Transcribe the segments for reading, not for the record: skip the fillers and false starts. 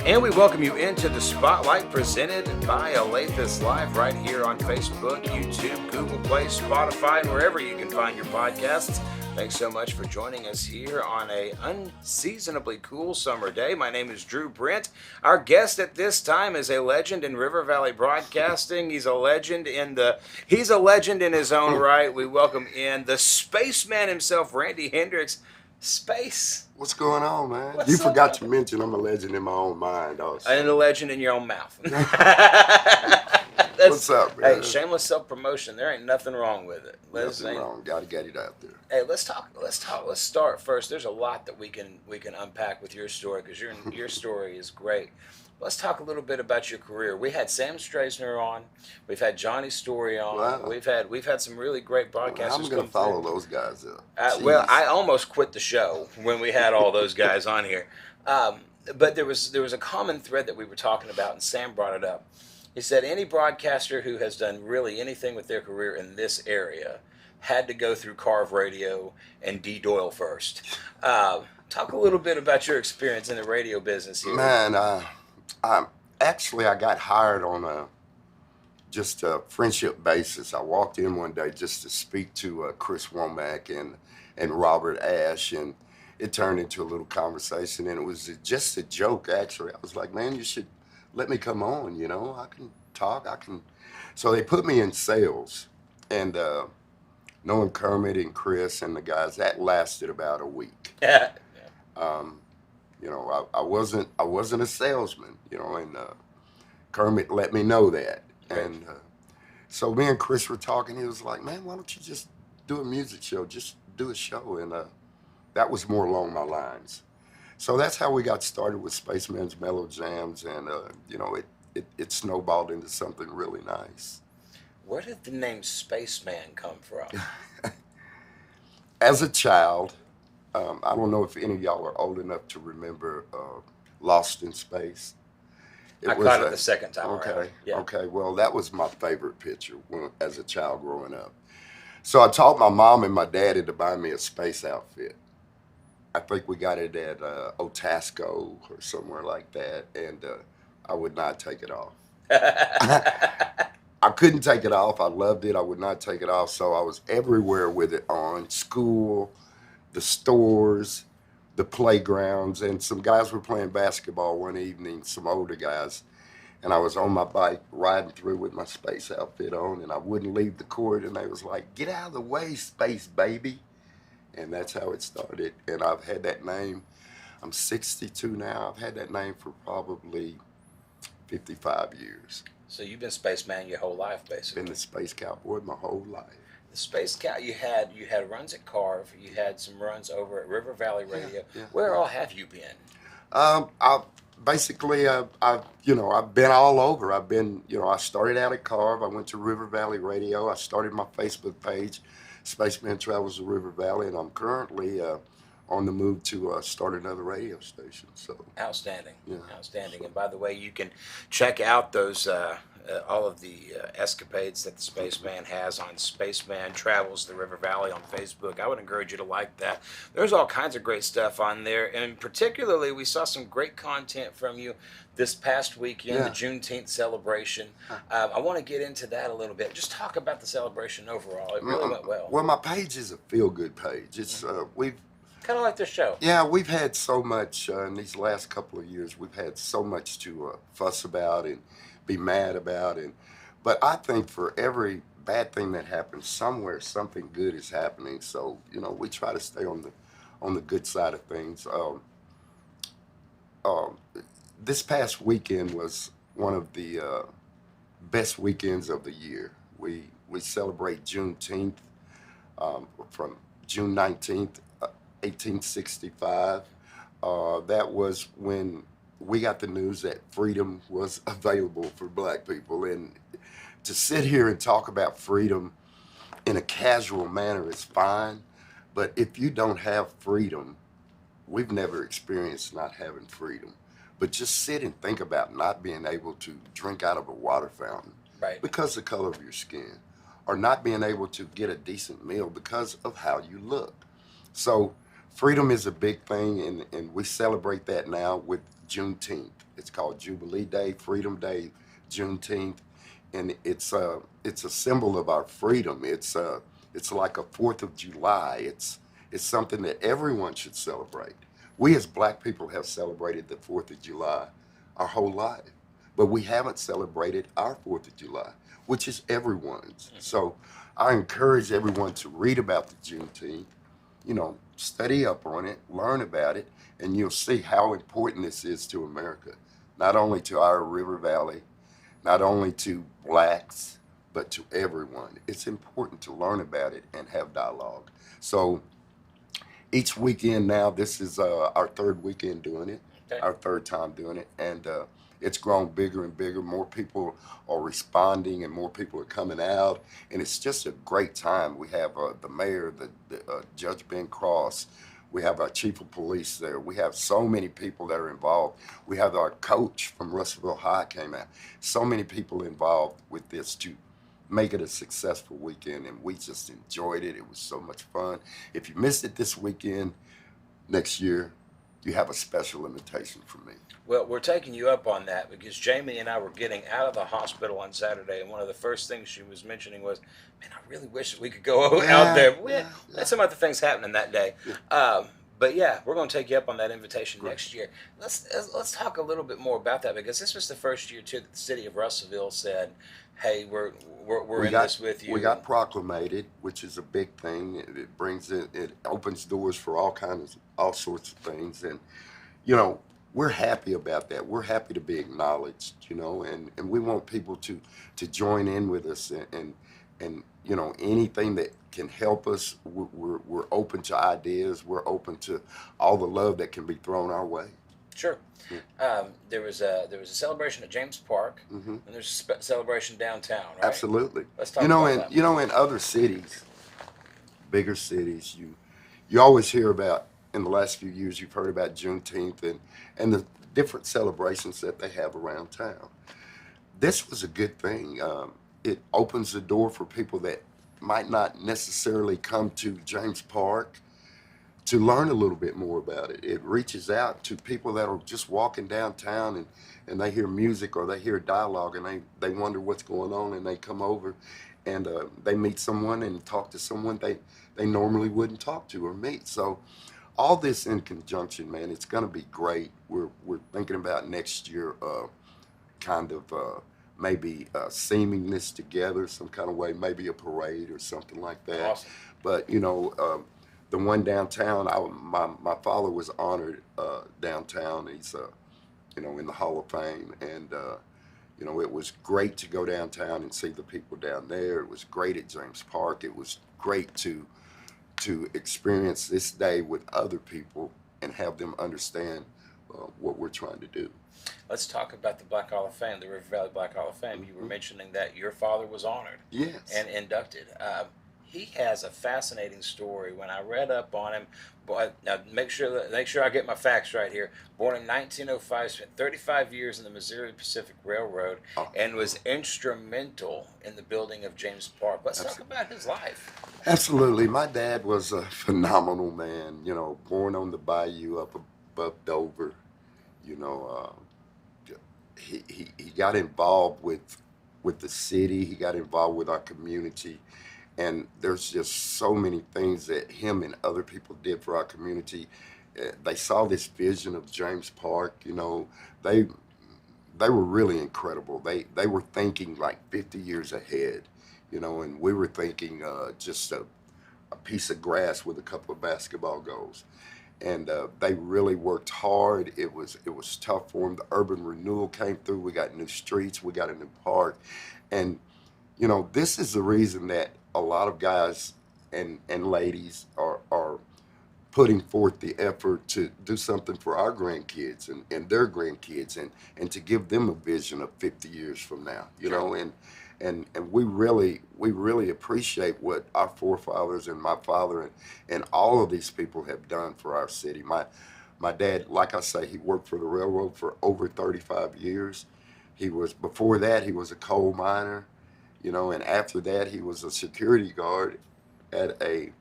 And we welcome you into the Spotlight presented by Alathus Live right here on Facebook, YouTube, Google Play, Spotify, and wherever you can find your podcasts. Thanks so much for joining us here on a unseasonably cool summer day. My name is Drew Brent. Our guest at this time is a legend in River Valley broadcasting. He's a legend in his own right. We welcome in the Spaceman himself, Randy Hendrix. Space. What's going on, man? What's You up, forgot man? to mention I'm a legend in my own mind also. And a legend in your own mouth. What's up, man? Hey, shameless self-promotion. There ain't nothing wrong with it. Nothing wrong. Gotta get it out there. Hey, let's talk. Let's start first. There's a lot that we can unpack with your story because your story is great. Let's talk a little bit about your career. We had Sam Straisner on. We've had Johnny Story on. Wow. We've had some really great broadcasters. I'm gonna follow those guys up. Well, I almost quit the show when we had all those guys on here. But there was a common thread that we were talking about, and Sam brought it up. He said any broadcaster who has done really anything with their career in this area had to go through Carve Radio and D. Doyle first. Talk a little bit about your experience in the radio business here. Man, I got hired on just a friendship basis. I walked in one day just to speak to Chris Womack and Robert Ash, and it turned into a little conversation, and it was just a joke, actually. I was like, man, you should let me come on, you know? I can talk, So they put me in sales, and knowing Kermit and Chris and the guys, that lasted about a week. Yeah. You know, I wasn't a salesman, you know, and Kermit let me know that. Right. And so me and Chris were talking. He was like, man, why don't you just do a music show? Just do a show. And that was more along my lines. So that's how we got started with Spaceman's Mellow Jams. And, you know, it snowballed into something really nice. Where did the name Spaceman come from? As a child, I don't know if any of y'all are old enough to remember Lost in Space. I caught it the second time Okay, around. Yeah. okay. Well, that was my favorite picture as a child growing up. So I taught my mom and my daddy to buy me a space outfit. I think we got it at Otasco or somewhere like that, and I would not take it off. I couldn't take it off. I loved it. I would not take it off. So I was everywhere with it on: school, the stores, the playgrounds, and some guys were playing basketball one evening, some older guys, and I was on my bike riding through with my space outfit on, and I wouldn't leave the court, and they was like, get out of the way, space baby. And that's how it started. And I've had that name. I'm 62 now. I've had that name for probably 55 years. So you've been Spaceman your whole life, basically. Been the space cowboy my whole life. The Space Cow, you had runs at Carve, you had some runs over at River Valley Radio. Yeah. Where all have you been? I've been all over. I started out at Carve. I went to River Valley Radio. I started my Facebook page, Spaceman Travels to River Valley, and I'm currently on the move to start another radio station. So Outstanding, yeah. Outstanding. And by the way, you can check out those all of the escapades that the Spaceman has on Spaceman Travels the River Valley on Facebook. I would encourage you to like that. There's all kinds of great stuff on there, and particularly we saw some great content from you this past weekend, the Juneteenth celebration. I want to get into that a little bit. Just talk about the celebration overall. It really went well. Well, my page is a feel-good page. It's we've kind of like the show. Yeah, we've had so much in these last couple of years. We've had so much to fuss about and be mad about, but I think for every bad thing that happens, somewhere something good is happening. So we try to stay on the good side of things. This past weekend was one of the best weekends of the year. We celebrate Juneteenth from June 19th, 1865. That was when we got the news that freedom was available for black people. And to sit here and talk about freedom in a casual manner is fine, but if you don't have freedom, we've never experienced not having freedom. But just sit and think about not being able to drink out of a water fountain because of the color of your skin, or not being able to get a decent meal because of how you look. So freedom is a big thing, and we celebrate that now with Juneteenth. It's called Jubilee Day, Freedom Day, Juneteenth, and it's a symbol of our freedom. It's like a Fourth of July. It's something that everyone should celebrate. We as Black people have celebrated the Fourth of July our whole life, but we haven't celebrated our Fourth of July, which is everyone's. So I encourage everyone to read about the Juneteenth, study up on it, learn about it, and you'll see how important this is to America, not only to our river valley, not only to blacks, but to everyone. It's important to learn about it and have dialogue. So each weekend now, this is our third weekend doing it, Okay. our third time doing it, and it's grown bigger and bigger. More people are responding, and more people are coming out, and it's just a great time. We have the mayor, the Judge Ben Cross. We have our chief of police there. We have so many people that are involved. We have our coach from Russellville High came out. So many people involved with this to make it a successful weekend, and we just enjoyed it. It was so much fun. If you missed it this weekend, next year, you have a special invitation from me. Well, we're taking you up on that because Jamie and I were getting out of the hospital on Saturday, and one of the first things she was mentioning was, "Man, I really wish that we could go out there." We had some other things happening that day, but yeah, we're going to take you up on that invitation next year. Let's talk a little bit more about that because this was the first year too that the city of Russellville said, "Hey, we're in this with you." We got proclamated, which is a big thing. It brings it opens doors for all sorts of things, and we're happy about that. We're happy to be acknowledged, and we want people to join in with us, and anything that can help us. We're open to ideas. We're open to all the love that can be thrown our way. Sure. There was a celebration at James Park, Hmm. and there's a celebration downtown, right? Absolutely. Let's talk about that. In other cities, bigger cities, you always hear about, in the last few years, you've heard about Juneteenth and the different celebrations that they have around town. This was a good thing. It opens the door for people that might not necessarily come to James Park to learn a little bit more about it. It reaches out to people that are just walking downtown, and they hear music or they hear dialogue, and they wonder what's going on, and they come over and they meet someone and talk to someone they normally wouldn't talk to or meet. So all this in conjunction, man, it's going to be great. We're thinking about next year kind of maybe seaming this together some kind of way, maybe a parade or something like that. Awesome. But the one downtown, my father was honored downtown. He's in the Hall of Fame, and it was great to go downtown and see the people down there. It was great at James Park. It was great to experience this day with other people and have them understand what we're trying to do. Let's talk about the Black Hall of Fame, the River Valley Black Hall of Fame. You were mentioning that your father was honored Yes. and inducted. He has a fascinating story. When I read up on him, now make sure I get my facts right here. Born in 1905, spent 35 years in the Missouri Pacific Railroad, and was instrumental in the building of James Park. Let's talk about his life. Absolutely. My dad was a phenomenal man, born on the bayou up above Dover. He got involved with the city. He got involved with our community. And there's just so many things that him and other people did for our community. They saw this vision of James Park. They were really incredible. They were thinking like 50 years ahead, and we were thinking just a piece of grass with a couple of basketball goals. And they really worked hard. It was tough for them. The urban renewal came through. We got new streets. We got a new park. And, this is the reason that a lot of guys and ladies are putting forth the effort to do something for our grandkids and their grandkids and to give them a vision of 50 years from now, and we really appreciate what our forefathers and my father and all of these people have done for our city. My dad, like I say, he worked for the railroad for over 35 years. Before that, he was a coal miner, and after that, he was a security guard at a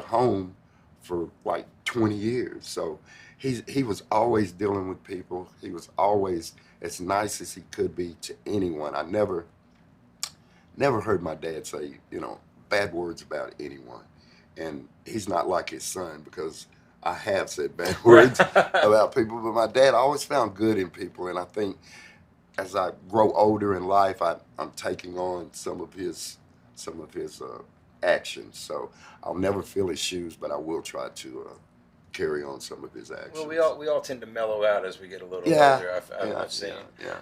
home for like 20 years. So he was always dealing with people. He was always as nice as he could be to anyone. I never heard my dad say, bad words about anyone. And he's not like his son, because I have said bad words about people, but my dad always found good in people. And I think as I grow older in life, I'm taking on some of his actions. So I'll never fill his shoes, but I will try to carry on some of his actions. Well, we all tend to mellow out as we get a little Yeah, older. I've seen. yeah.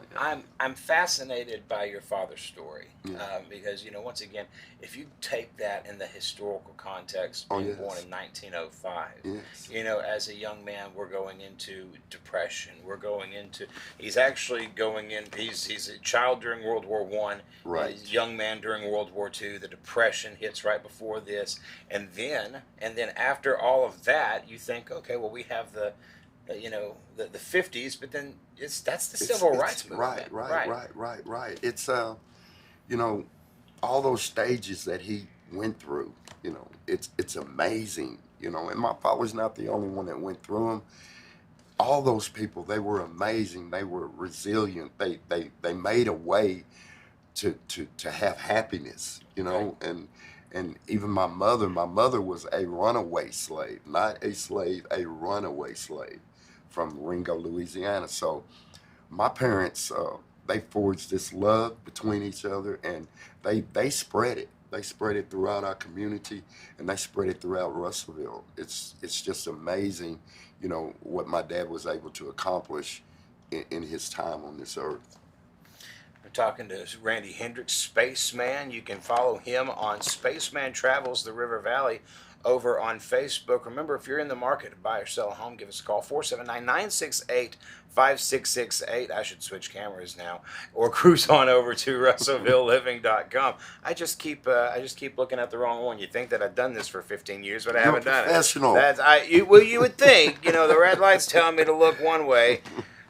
I'm fascinated by your father's story, Yeah. because once again, if you take that in the historical context, Oh, being yes. born in 1905, Yes. as a young man, we're going into depression. He's actually going in. He's a child during World War One. Right. He's a young man during World War Two. The depression hits right before this, and then after all of that, you think, okay, well, we have the 50s, but then that's the civil rights movement. Right. It's all those stages that he went through. It's amazing. And my father's not the only one that went through them. All those people, they were amazing. They were resilient. They made a way to have happiness. And even my mother was a runaway slave, not a slave, a runaway slave from Ringo, Louisiana. So my parents, they forged this love between each other, and they spread it. They spread it throughout our community, and they spread it throughout Russellville. It's just amazing, what my dad was able to accomplish in his time on this earth. We're talking to Randy Hendrix, Spaceman. You can follow him on Spaceman Travels the River Valley over on Facebook. Remember, if you're in the market to buy or sell a home, give us a call, 479-968-5668. I should switch cameras now. Or cruise on over to RussellvilleLiving.com. I just keep looking at the wrong one. You think that I've done this for 15 years, but I haven't done it. Professional. You would think. The red light's telling me to look one way.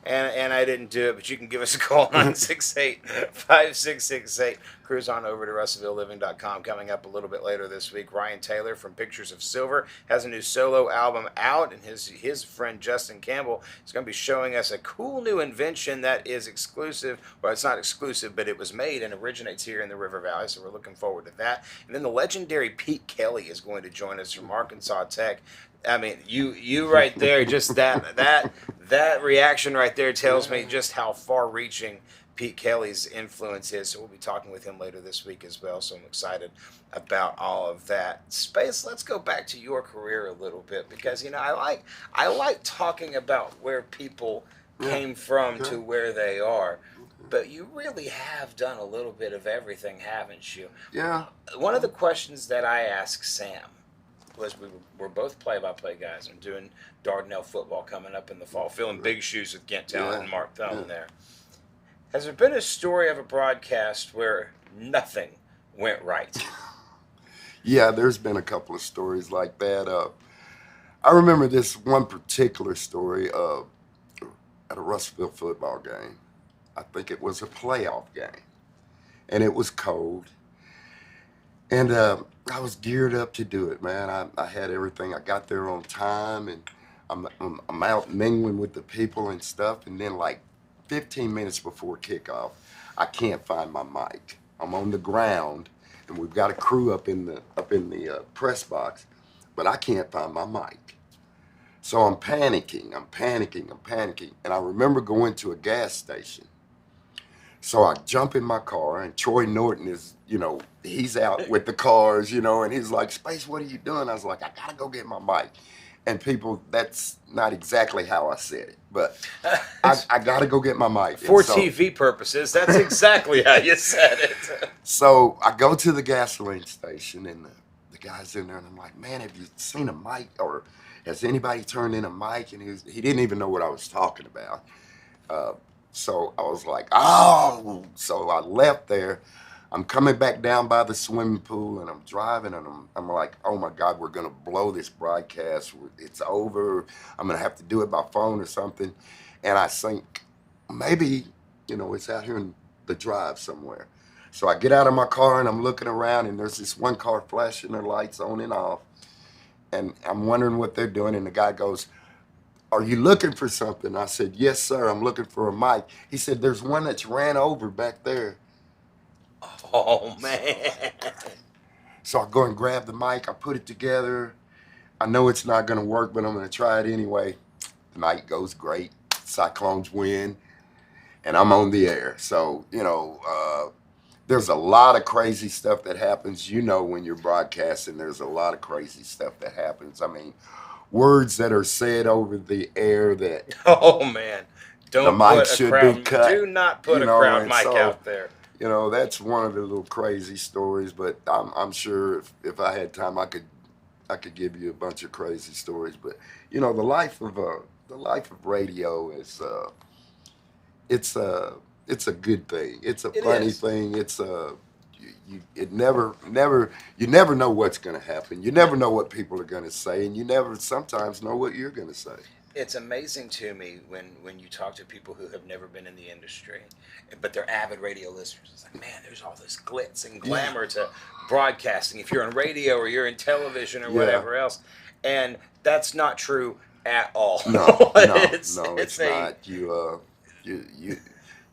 And I didn't do it, but you can give us a call, 968-5668. Cruise on over to RussellvilleLiving.com. Coming up a little bit later this week, Ryan Taylor from Pictures of Silver has a new solo album out, and his friend Justin Campbell is going to be showing us a cool new invention that is exclusive. Well, it's not exclusive, but it was made and originates here in the River Valley, so we're looking forward to that. And then the legendary Pete Kelly is going to join us from Arkansas Tech. I mean, you right there, just that reaction right there tells me just how far-reaching Pete Kelly's influence is. So we'll be talking with him later this week as well. So I'm excited about all of that. Space, let's go back to your career a little bit, because I like talking about where people came from to where they are. But you really have done a little bit of everything, haven't you? Yeah. One of the questions that I asked Sam was, we're both play-by-play guys. I'm doing Dardanelle football coming up in the fall, filling big shoes with Kent Talent and Mark Thumb there. Has there been a story of a broadcast where nothing went right? Yeah, there's been a couple of stories like that. I remember this one particular story at a Russellville football game. I think it was a playoff game, and it was cold. And I was geared up to do it, man. I had everything. I got there on time, and I'm out mingling with the people and stuff. And then, like 15 minutes before kickoff, I can't find my mic. I'm on the ground, and we've got a crew up in the press box, but I can't find my mic. So I'm panicking, and I remember going to a gas station. So I jump in my car, and Troy Norton is, he's out with the cars, and he's like, Space, what are you doing? I was like, I gotta go get my mic. And people, that's not exactly how I said it, but I gotta go get my mic. For TV purposes, that's exactly how you said it. So I go to the gasoline station, and the guy's in there, and I'm like, man, have you seen a mic, or has anybody turned in a mic? And he didn't even know what I was talking about. So I was like, oh, so I left there. I'm coming back down by the swimming pool, and I'm driving, and I'm like, oh my God, we're going to blow this broadcast. It's over. I'm going to have to do it by phone or something. And I think maybe, it's out here in the drive somewhere. So I get out of my car, and I'm looking around, and there's this one car flashing their lights on and off. and I'm wondering what they're doing. And the guy goes, "Are you looking for something?" I said, "Yes, sir. I'm looking for a mic." He said, "There's one that's ran over back there." Oh So, man. so I go and grab the mic. I put it together. I know it's not going to work, but I'm going to try it anyway. The night goes great. Cyclones win, and I'm on the air. So, there's a lot of crazy stuff that happens. When you're broadcasting, there's a lot of crazy stuff that happens. I mean, words that are said over the air that Oh man. the Don't mic put a should be crowd. cut, Do not put a crowd and mic so, out there. that's one of the little crazy stories. But I'm sure if I had time, I could give you a bunch of crazy stories. But the life of radio is it's a good thing. It's a It funny is. thing. You never know what's going to happen. You never know what people are going to say, and you never sometimes know what you're going to say. It's amazing to me when you talk to people who have never been in the industry, but they're avid radio listeners. It's like, man, there's all this glitz and Yeah, glamour to broadcasting. If you're on radio or you're in television or yeah. whatever else, and that's not true at all. No, no, it's no, it's it's a not. You.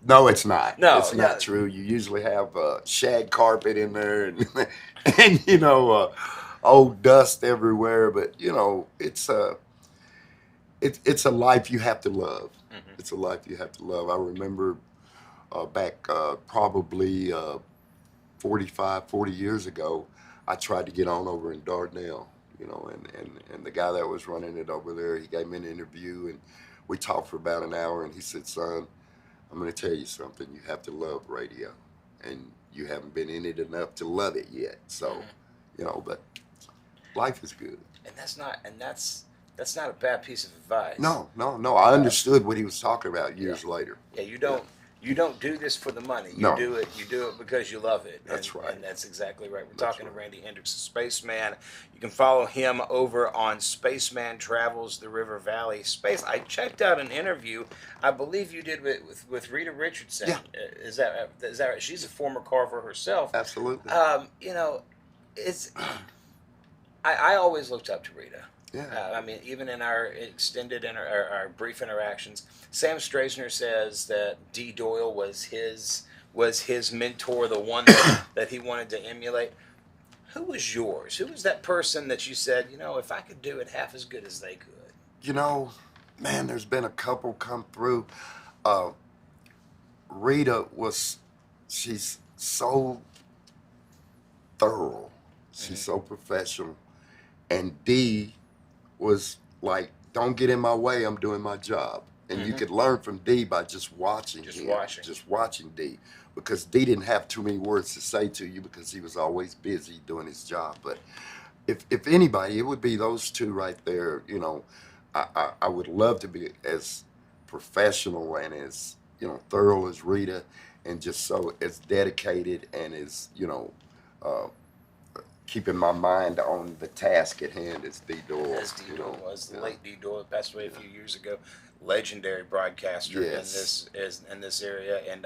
No, it's not. no, It's yeah. not true. You usually have shag carpet in there, and and old dust everywhere. But it's a life you have to love. Mhm. It's a life you have to love. I remember back probably 45, 40 years ago, I tried to get on over in Dardanelle, and the guy that was running it over there, he gave me an interview, and we talked for about an hour, and he said, "Son, I'm going to tell you something. You have to love radio, and you haven't been in it enough to love it yet. So, Mhm. but life is good." And that's not a bad piece of advice. No, no, no. I Uh, understood what he was talking about yeah. years later. Yeah, you Yeah. don't do this for the money. You No, do it because you love it, and that's right. and that's exactly right. We're That's talking to right. Randy Hendrix, the Spaceman. You can follow him over on Spaceman Travels the River Valley. Space. I checked out an interview. I believe you did with Rita Richardson. Yeah, Is that right? She's a former carver herself. absolutely. Um, you know, it's I always looked up to Rita. Yeah. I mean, even in our our brief interactions, Sam Straisner says that Dee Doyle was his mentor, the one that he wanted to emulate. Who was yours? Who was that person that you said, if I could do it half as good as they could? You know, Man, there's been a couple come through. Uh, Rita she's so thorough. She's Hmm. so professional. And Dee was like, "Don't get in my way. I'm doing my job." And you Hmm. could learn from Dee by just watching Just him, watching. just watching Dee, because Dee didn't have too many words to say to you because he was always busy doing his job. But if anybody, it would be those two right there. I would love to be as professional and as thorough as Rita, and just so as dedicated and as uh, keeping my mind on the task at hand as Dee Doyle. As Dee Doyle was, the Yeah, late Dee Doyle passed away a yeah. few years ago. Legendary broadcaster in Yes. this area, and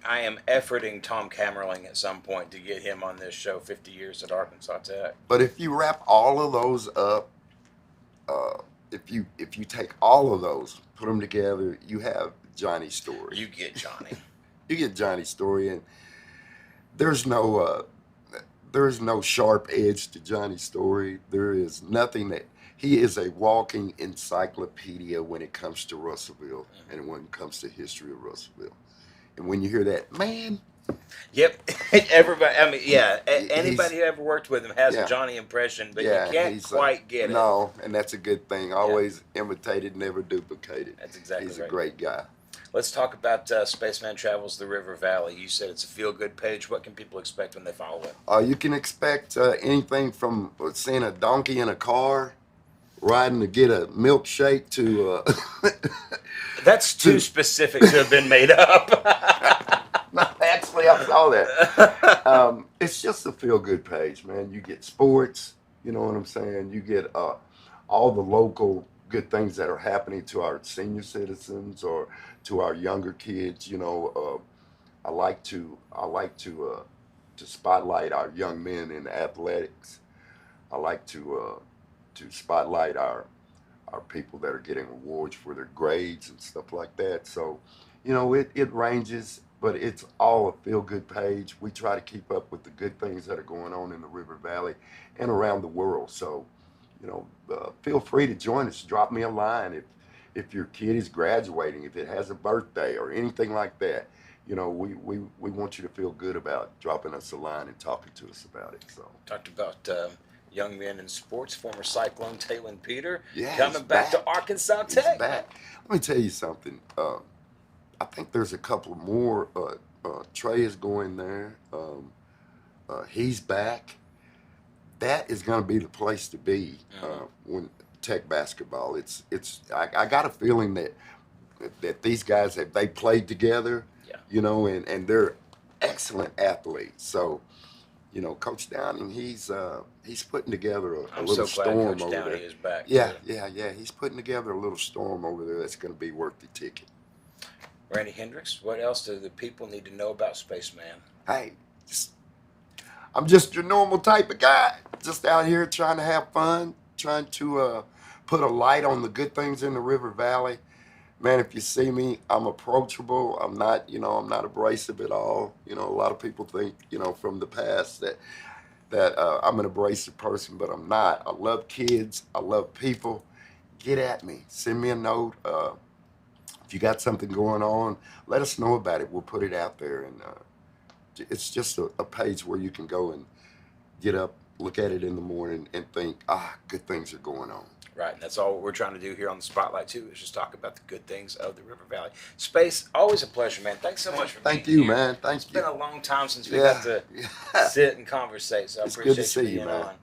I am efforting Tom Kammerling at some point to get him on this show. 50 years at Arkansas Tech. But if you wrap all of those up, uh, if you take all of those, put them together, you have Johnny's story. You get Johnny. You get Johnny's story, and there's no there's no sharp edge to Johnny's story. There is nothing that he is a walking encyclopedia when it comes to Russellville and when it comes to history of Russellville. And when you hear that, man, Yep, everybody. I mean, yeah. he's Anybody who ever worked with him has a yeah, Johnny impression, but you yeah, can't he's quite get it. no, and that's a good thing. Yeah, Always imitated, never duplicated. that's exactly He's a right. great guy. Let's talk about Spaceman Travels the River Valley. You said it's a feel-good page. What can people expect when they follow it? You can expect anything from seeing a donkey in a car, riding to get a milkshake to That's too to specific to have been made up. no, actually, I saw that. It's just a feel good page, man. You get sports, you know what I'm saying? You get all the local good things that are happening to our senior citizens or to our younger kids. I like to spotlight our young men in athletics. I like to to spotlight our people that are getting awards for their grades and stuff like that. So, it ranges, but it's all a feel good page. We try to keep up with the good things that are going on in the River Valley and around the world. So, feel free to join us. Drop me a line if your kid is graduating, if it has a birthday or anything like that. We want you to feel good about dropping us a line and talking to us about it. So Talked about young men in sports. Former Cyclone Talon Peter yeah, coming back to Arkansas he's Tech. back. Let me tell you something. I think there's a couple more. Trey is going there. He's back. That is going to be the place to be when Tech basketball. I got a feeling that these guys they played together. Yeah. And they're excellent athletes. So, Coach Downing, he's putting together a I'm little so glad storm Coach over Downey there. is back. Yeah, too. yeah. He's putting together a little storm over there that's going to be worth the ticket. Randy Hendrix, what else do the people need to know about Spaceman? Hey, I'm just your normal type of guy. Just out here trying to have fun, trying to put a light on the good things in the River Valley. Man, if you see me, I'm approachable. I'm not abrasive at all. A lot of people think, from the past that I'm an abrasive person, but I'm not. I love kids. I love people. Get at me. Send me a note. If you got something going on, let us know about it. We'll put it out there, and it's just a page where you can go and get up, look at it in the morning, and think, good things are going on. Right, and that's all we're trying to do here on the Spotlight too, is just talk about the good things of the River Valley. Space, always a pleasure, man. Thanks so much for Thank being you, here. man. Thank It's you. been a long time since we got to sit and conversate, so I It's good appreciate to see you, being man. on.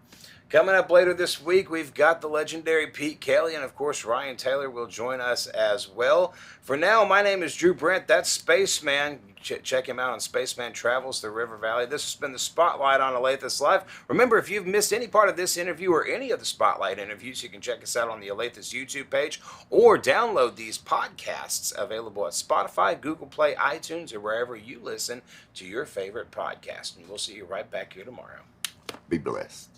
Coming up later this week, we've got the legendary Pete Kelly, and of course, Ryan Taylor will join us as well. For now, my name is Drew Brent. That's Spaceman. Check him out on Spaceman Travels the River Valley. This has been the Spotlight on Alathus Live. Remember, if you've missed any part of this interview or any of the Spotlight interviews, you can check us out on the Alathus YouTube page or download these podcasts available at Spotify, Google Play, iTunes, or wherever you listen to your favorite podcast. And we'll see you right back here tomorrow. Be blessed.